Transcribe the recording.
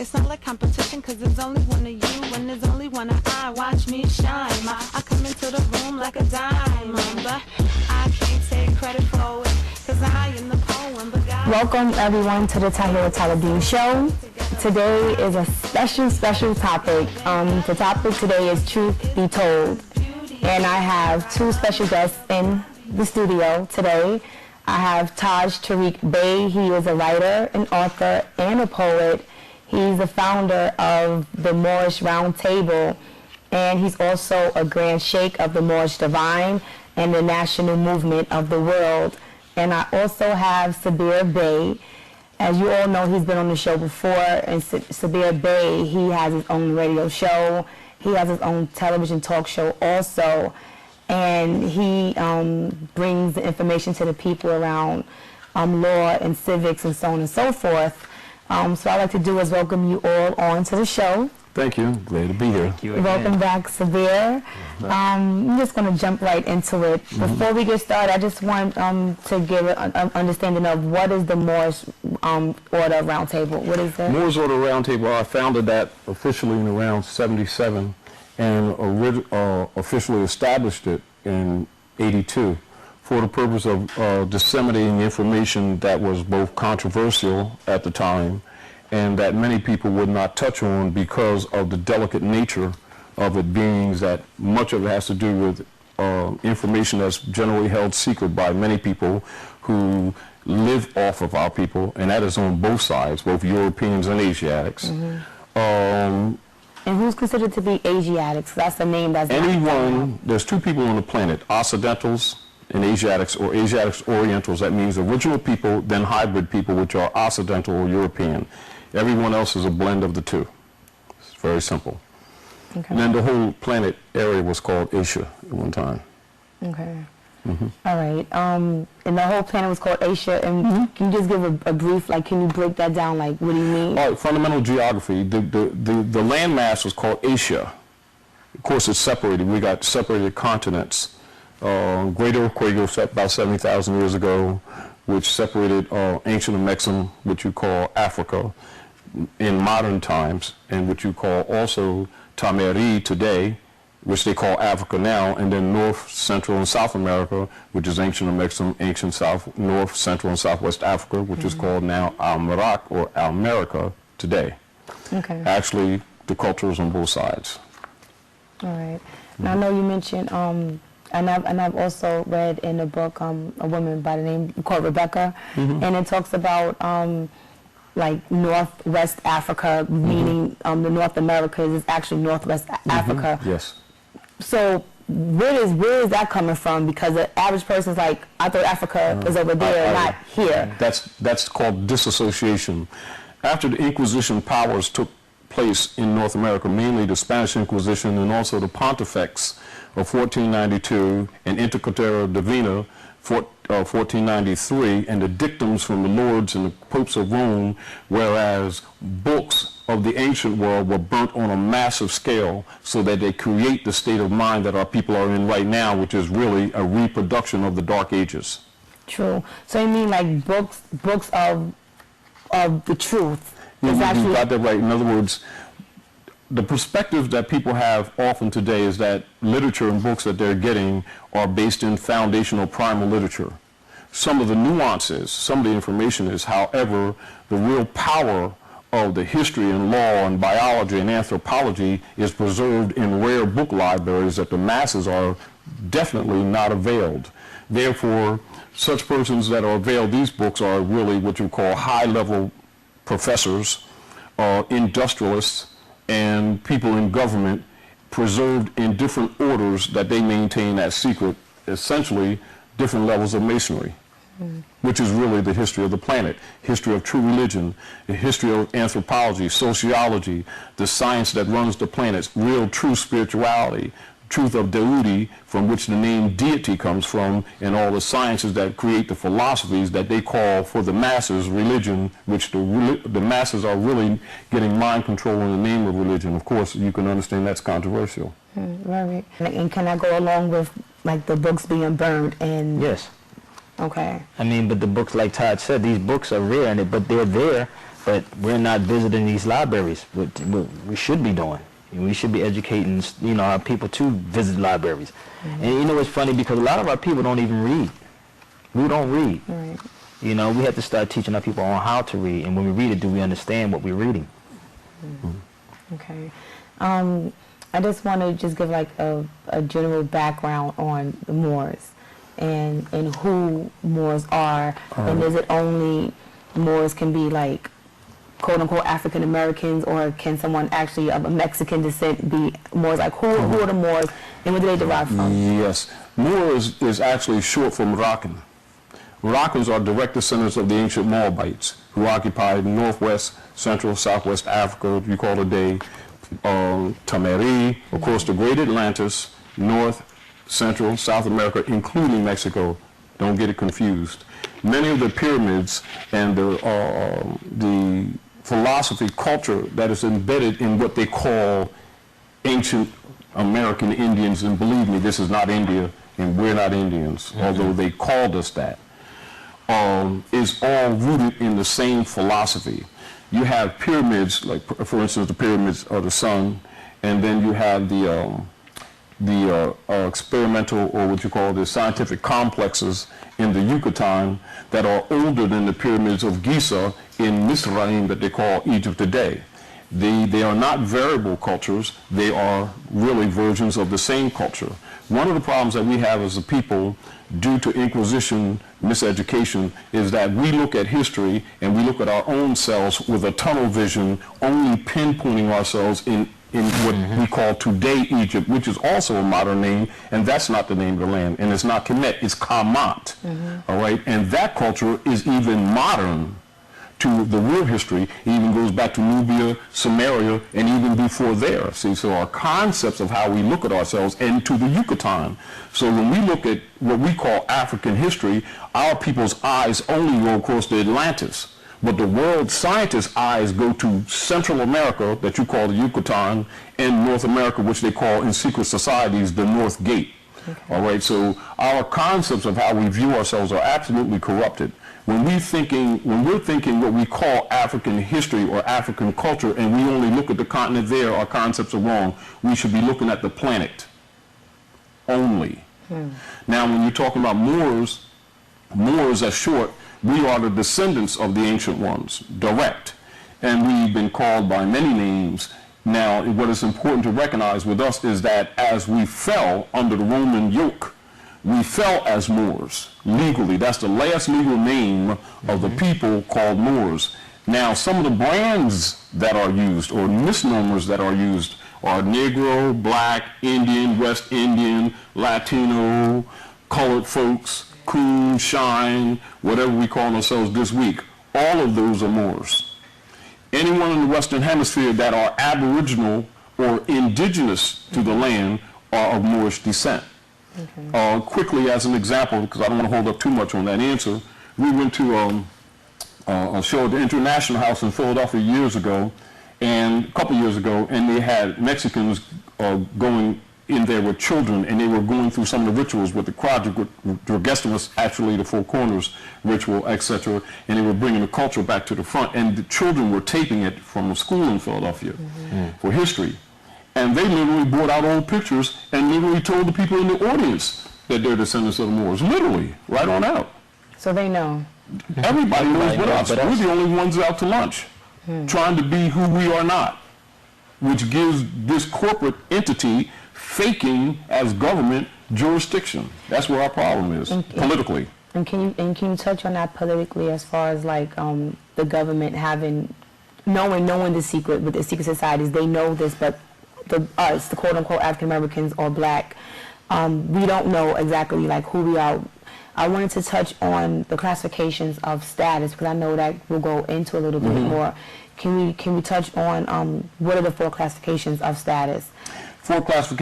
It's not like competition, cause there's only one of you and there's only one of I. Watch me shine. I come into the room like a diamond, but I can't take credit for it, cause I am the poem. But God. Welcome everyone to the Tahirah Taalib show. Today is a special topic. The topic today is Truth Be Told. And I have two special guests in the studio today. I have Taj Tarik Bey. He is a writer, an author, and a poet. He's the founder of the Moorish Round Table, and he's also a Grand Sheikh of the Moorish Divine and the National Movement of the World. And I also have Sabir Bey. As you all know, he's been on the show before, and Sabir Bey, he has his own radio show. He has his own television talk show also, and he brings the information to the people around law and civics and so on and so forth. So I'd like to do is welcome you all on to the show. Thank you. Glad to be here. Thank you again. Welcome back, Sabir. I'm just going to jump right into it. Before we get started, I just want to give an understanding of what is the Moorish Order Roundtable. What is that? Moorish Order Roundtable, I founded that officially in around 77 and officially established it in 82 for the purpose of disseminating information that was both controversial at the time and that many people would not touch on because of the delicate nature of it, being that much of it has to do with information that's generally held secret by many people who live off of our people, and that is on both sides, both Europeans and Asiatics. And who's considered to be Asiatics? That's the name that's anyone. There's two people on the planet: Occidentals and Asiatics, or Asiatics Orientals. That means original people, then hybrid people, which are Occidental or European. Everyone else is a blend of the two. It's very simple. Okay. And then the whole planet area was called Asia at one time. Okay. All right. And the whole planet was called Asia. And can you just give a brief, like, can you break that down? Like, what do you mean? All right, fundamental geography. The landmass was called Asia. Of course, it's separated. We got separated continents. Great earthquake about 70,000 years ago, which separated ancient Mexum, which you call Africa in modern times, and which you call also Tameri today, which they call Africa now, and then North, Central, and South America, which is ancient Mexum, ancient South, North, Central, and Southwest Africa, which is called now Al-Marak or Al-America today. Okay. Actually, the culture is on both sides. All right. Now, I know you mentioned, and I've also read in a book a woman by the name called Rebecca, and it talks about like Northwest Africa, meaning the North Americas is actually Northwest Africa. Yes. So where is that coming from? Because the average person's like, I thought Africa is over there, not here. That's called disassociation. After the Inquisition powers took place in North America, mainly the Spanish Inquisition and also the Pontifex of 1492 and Intercatera Divina 1493, and the dictums from the lords and the popes of Rome, whereas books of the ancient world were burnt on a massive scale so that they create the state of mind that our people are in right now, which is really a reproduction of the Dark Ages. True. So you mean like books of the truth? You got that right. In other words, the perspective that people have often today is that literature and books that they're getting are based in foundational primal literature. Some of the nuances, some of the information is, however, the real power of the history and law and biology and anthropology is preserved in rare book libraries that the masses are definitely not availed. Therefore, such persons that are availed these books are really what you call high-level professors, industrialists, and people in government, preserved in different orders that they maintain as secret, essentially different levels of masonry, which is really the history of the planet, history of true religion, the history of anthropology, sociology, the science that runs the planet, real true spirituality, truth of deity, from which the name deity comes from, and all the sciences that create the philosophies that they call for the masses religion, which the masses are really getting mind control in the name of religion. Of course, you can understand that's controversial. Right. And can I go along with like the books being burned? And yes. Okay. I mean, but the books, like Todd said, these books are rare, but they're there but we're not visiting these libraries, what we should be doing. We should be educating, our people to visit libraries. And it's funny because a lot of our people don't even read. We don't read. Right. We have to start teaching our people on how to read, and when we read it, do we understand what we're reading? Okay. I just want to just give like a general background on the Moors and who Moors are, and is it only Moors can be like quote unquote African Americans, or can someone actually of a Mexican descent be Moors? Like who are the Moors and where do they derive from? Yes, Moors is actually short for Moroccan. Moroccans are direct descendants of the ancient Moabites who occupied northwest, central, southwest Africa, you call today, Tamari, of course the Great Atlantis, North, Central, South America, including Mexico. Don't get it confused. Many of the pyramids and the philosophy, culture that is embedded in what they call ancient American Indians, and believe me, this is not India, and we're not Indians, although they called us that, is all rooted in the same philosophy. You have pyramids, like for instance, the pyramids of the sun, and then you have the experimental, or what you call the scientific complexes in the Yucatan that are older than the pyramids of Giza in Misraim that they call Egypt today. They are not variable cultures, they are really versions of the same culture. One of the problems that we have as a people due to Inquisition miseducation is that we look at history and we look at our own selves with a tunnel vision, only pinpointing ourselves in what we call today Egypt, which is also a modern name, and that's not the name of the land, and it's not Kemet, it's Kamat, all right? And that culture is even modern to the real history. It even goes back to Nubia, Samaria, and even before there. See, so our concepts of how we look at ourselves and to the Yucatan. So when we look at what we call African history, our people's eyes only go across the Atlantis. But the world scientists' eyes go to Central America, that you call the Yucatan, and North America, which they call in secret societies the North Gate. Okay. All right, so our concepts of how we view ourselves are absolutely corrupted. When we're thinking what we call African history or African culture, and we only look at the continent there, our concepts are wrong. We should be looking at the planet only. Now, when you're talking about Moors, Moors are short. We are the descendants of the ancient ones, direct, and we've been called by many names. Now, what is important to recognize with us is that as we fell under the Roman yoke, we fell as Moors, legally. That's the last legal name of the people called Moors. Now, some of the brands that are used, or misnomers that are used, are Negro, Black, Indian, West Indian, Latino, colored folks, coon, shine, whatever we call ourselves this week. All of those are Moors. Anyone in the Western Hemisphere that are aboriginal or indigenous to the land are of Moorish descent. Okay. Quickly, as an example, because I don't want to hold up too much on that answer, we went to a show at the International House in Philadelphia years ago, and a couple years ago, and they had Mexicans going in there with children, and they were going through some of the rituals with the quadrigestimus, actually the four corners ritual, etc., and they were bringing the culture back to the front, and the children were taping it from a school in Philadelphia for history. And they literally brought out old pictures and literally told the people in the audience that they're descendants of the Moors, literally, right on out. So they know. Everybody knows but us. We're the only ones out to lunch, trying to be who we are not, which gives this corporate entity faking as government jurisdiction. That's where our problem is, politically. And can you touch on that politically, as far as like the government knowing the secret with the secret societies? They know this, but the quote unquote African Americans or Black, we don't know exactly like who we are. I wanted to touch on the classifications of status, because I know that we'll go into a little bit more. Can we touch on what are the 4 classifications of status? 4 classifications.